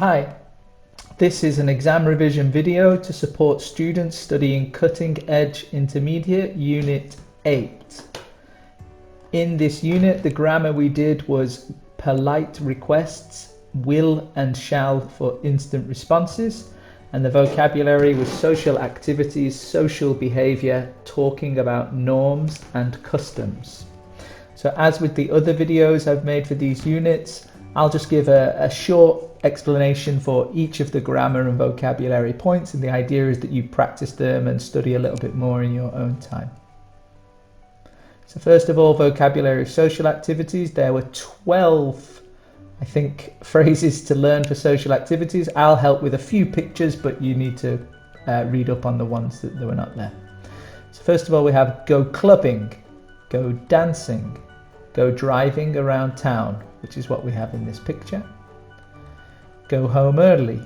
Hi, this is an exam revision video to support students studying Cutting Edge Intermediate Unit 8. In this unit, the grammar we did was polite requests, will and shall for instant responses, and the vocabulary was social activities, social behavior, talking about norms and customs. So as with the other videos I've made for these units, I'll just give a short explanation for each of the grammar and vocabulary points, and the idea is that you practice them and study a little bit more in your own time. So first of all, vocabulary social activities. There were 12, I think, phrases to learn for social activities. I'll help with a few pictures, but you need to read up on the ones that were not there. So first of all, we have go clubbing, go dancing, go driving around town, which is what we have in this picture. Go home early,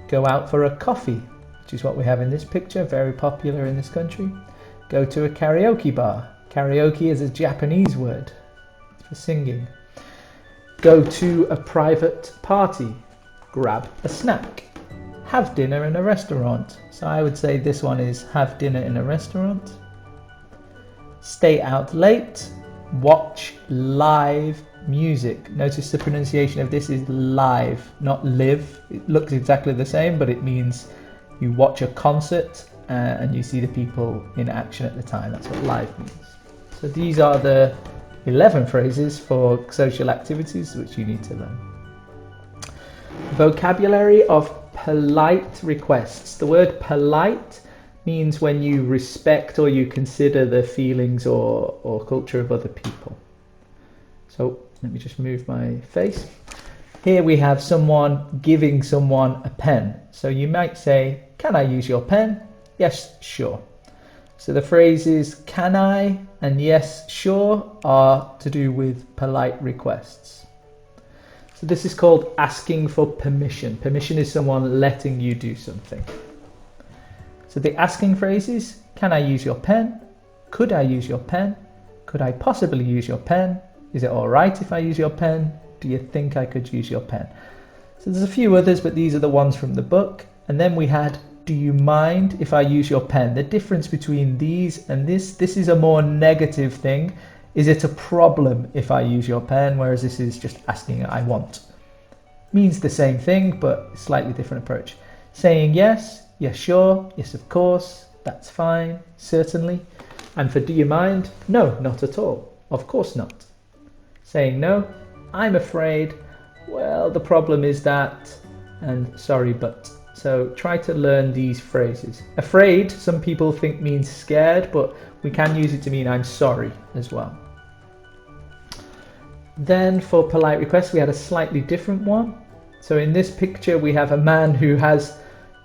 go out for a coffee, which is what we have in this picture, very popular in this country. Go to a karaoke bar. Karaoke is a Japanese word for singing. Go to a private party, grab a snack. Have dinner in a restaurant. So I would say this one is have dinner in a restaurant. Stay out late, watch live music. Notice the pronunciation of this is live, not live. It looks exactly the same, but it means you watch a concert and you see the people in action at the time. That's what live means. So these are the 11 phrases for social activities which you need to learn. Vocabulary of polite requests. The word polite means when you respect or you consider the feelings or culture of other people. So let me just move my face. Here we have someone giving someone a pen. So you might say, can I use your pen? Yes, sure. So the phrases can I and yes, sure are to do with polite requests. So this is called asking for permission. Permission is someone letting you do something. So the asking phrases, can I use your pen? Could I use your pen? Could I possibly use your pen? Is it all right if I use your pen? Do you think I could use your pen? So there's a few others, but these are the ones from the book. And then we had, do you mind if I use your pen? The difference between these and this is a more negative thing. Is it a problem if I use your pen? Whereas this is just asking I want. Means the same thing, but slightly different approach. Saying yes, yes, sure, yes, of course, that's fine, certainly. And for do you mind? No, not at all. Of course not. Saying no, I'm afraid, well, the problem is that, and sorry, but. So try to learn these phrases. Afraid, some people think means scared, but we can use it to mean I'm sorry as well. Then for polite requests, we had a slightly different one. So in this picture, we have a man who has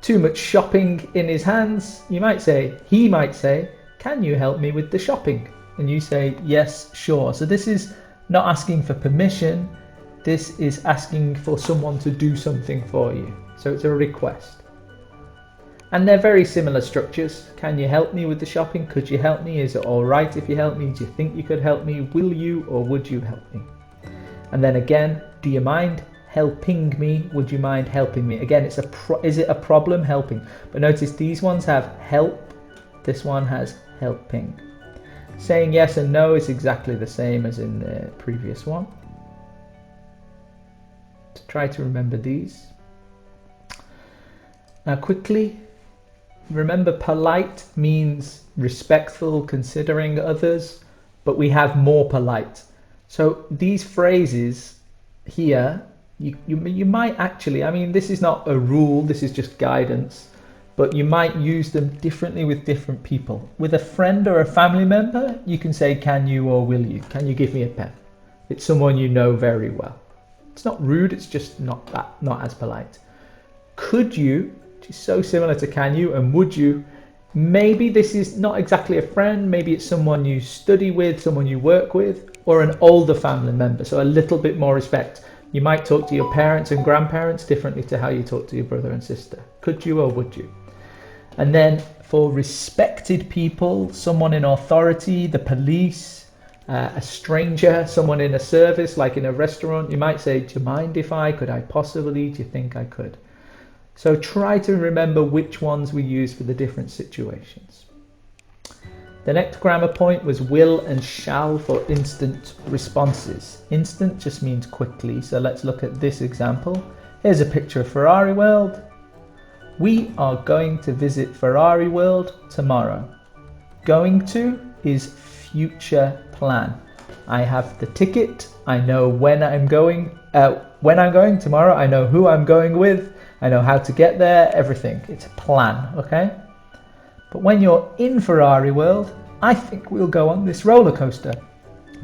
too much shopping in his hands. You might say, he might say, can you help me with the shopping? And you say, yes, sure. So this is not asking for permission. This is asking for someone to do something for you. So it's a request. And they're very similar structures. Can you help me with the shopping? Could you help me? Is it all right if you help me? Do you think you could help me? Will you or would you help me? And then again, do you mind helping me? Would you mind helping me? Again, it's is it a problem helping? But notice these ones have help. This one has helping. Saying yes and no is exactly the same as in the previous one. So try to remember these. Now quickly, remember polite means respectful, considering others, but we have more polite. So these phrases here, you might actually, I mean, this is not a rule, this is just guidance, but you might use them differently with different people. With a friend or a family member, you can say, can you or will you? Can you give me a pen? It's someone you know very well. It's not rude, it's just not as polite. Could you, which is so similar to can you and would you, maybe this is not exactly a friend, maybe it's someone you study with, someone you work with, or an older family member, so a little bit more respect. You might talk to your parents and grandparents differently to how you talk to your brother and sister. Could you or would you? And then for respected people, someone in authority, the police, A stranger, someone in a service, like in a restaurant, you might say, do you mind if I, could I possibly, do you think I could? So try to remember which ones we use for the different situations. The next grammar point was will and shall for instant responses. Instant just means quickly, so let's look at this example. Here's a picture of Ferrari World. We are going to visit Ferrari World tomorrow. Going to is future plan. I have the ticket, I know when I'm going tomorrow, I know who I'm going with, I know how to get there, everything. It's a plan, okay? But when you're in Ferrari World, I think we'll go on this roller coaster.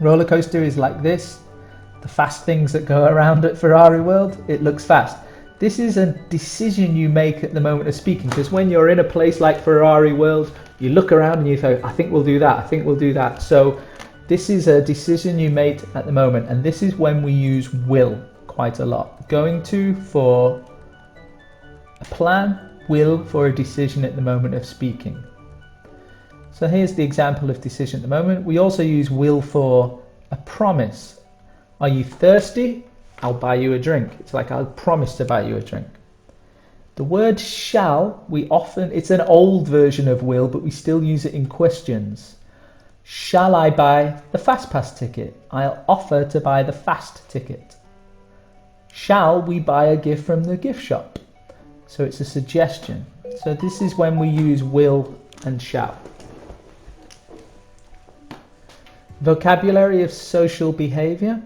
Roller coaster is like this. The fast things that go around at Ferrari World, it looks fast. This is a decision you make at the moment of speaking, because when you're in a place like Ferrari World, you look around and you think, I think we'll do that, I think we'll do that. So this is a decision you made at the moment, and this is when we use will quite a lot. Going to for a plan, will for a decision at the moment of speaking. So here's the example of decision at the moment. We also use will for a promise. Are you thirsty? I'll buy you a drink. It's like I'll promise to buy you a drink. The word shall, it's an old version of will, but we still use it in questions. Shall I buy the fast pass ticket? I'll offer to buy the fast ticket. Shall we buy a gift from the gift shop? So it's a suggestion. So this is when we use will and shall. Vocabulary of social behavior.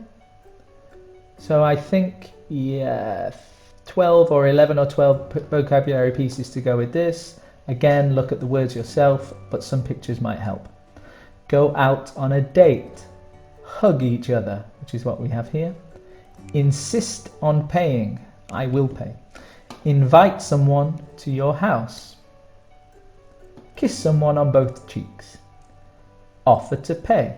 So I think, 12 or 11 or 12 vocabulary pieces to go with this. Again, look at the words yourself, but some pictures might help. Go out on a date. Hug each other, which is what we have here. Insist on paying. I will pay. Invite someone to your house. Kiss someone on both cheeks. Offer to pay.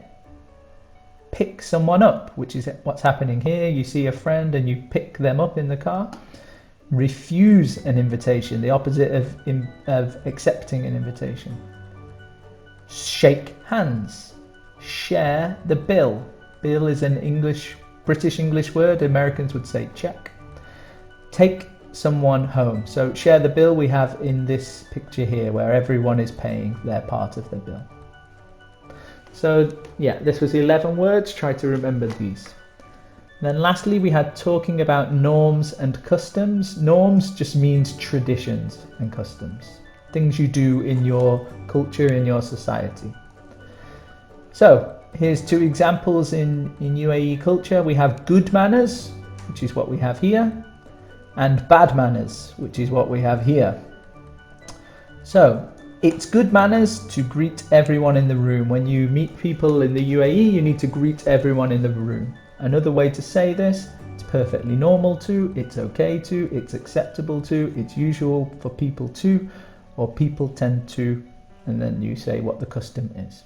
Pick someone up, which is what's happening here. You see a friend and you pick them up in the car. Refuse an invitation, the opposite of accepting an invitation. Shake hands. Share the bill. Bill is an British English word. Americans would say check. Take someone home. So share the bill we have in this picture here, where everyone is paying their part of the bill. So yeah, this was 11 words. Try to remember these. Then lastly, we had talking about norms and customs. Norms just means traditions and customs, things you do in your culture, in your society. So here's two examples in UAE culture. We have good manners, which is what we have here, and bad manners, which is what we have here. So it's good manners to greet everyone in the room. When you meet people in the UAE, you need to greet everyone in the room. Another way to say this, it's perfectly normal to, it's okay to, it's acceptable to, it's usual for people to, or people tend to, and then you say what the custom is.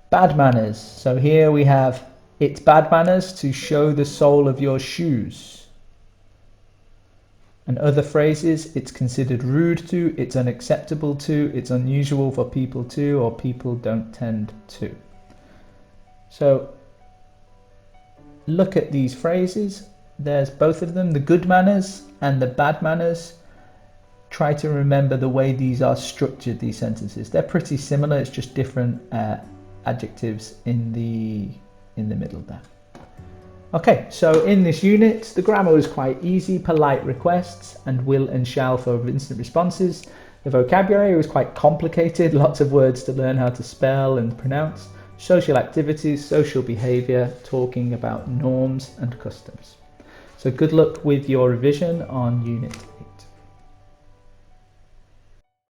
Bad manners. So here we have, it's bad manners to show the sole of your shoes. And other phrases, it's considered rude to, it's unacceptable to, it's unusual for people to, or people don't tend to. So look at these phrases. There's both of them, the good manners and the bad manners. Try to remember the way these are structured, these sentences. They're pretty similar, it's just different adjectives in the middle there. Okay, so in this unit, the grammar was quite easy. Polite requests and will and shall for instant responses. The vocabulary was quite complicated, lots of words to learn how to spell and pronounce. Social activities, social behavior, talking about norms and customs. So good luck with your revision on Unit